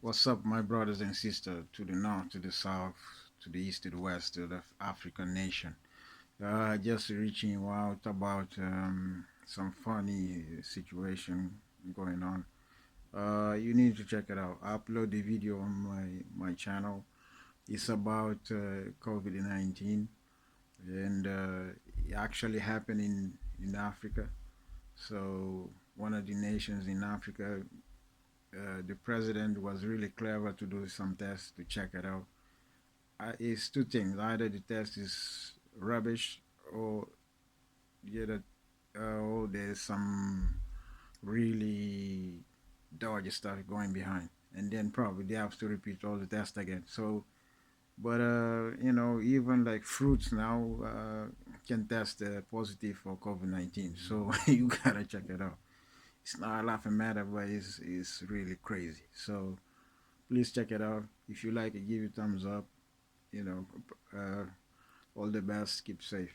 What's up, my brothers and sisters to the north, to the south, to the east, to the west, to the African nation? Just reaching out about some funny situation going on. You need to check it out. I upload the video on my channel. It's about COVID-19, and it actually happened in Africa. So one of the nations in Africa, the president was really clever to do some tests to check it out. It's two things: either the test is rubbish, or yeah, that or there's some really dodgy stuff going behind, and then probably they have to repeat all the tests again. So, but even like fruits now can test positive for COVID-19. So you gotta check it out. It's not a laughing matter, but it's really crazy. So please check it out. If you like it, give it thumbs up. You know, uh, all the best. Keep safe.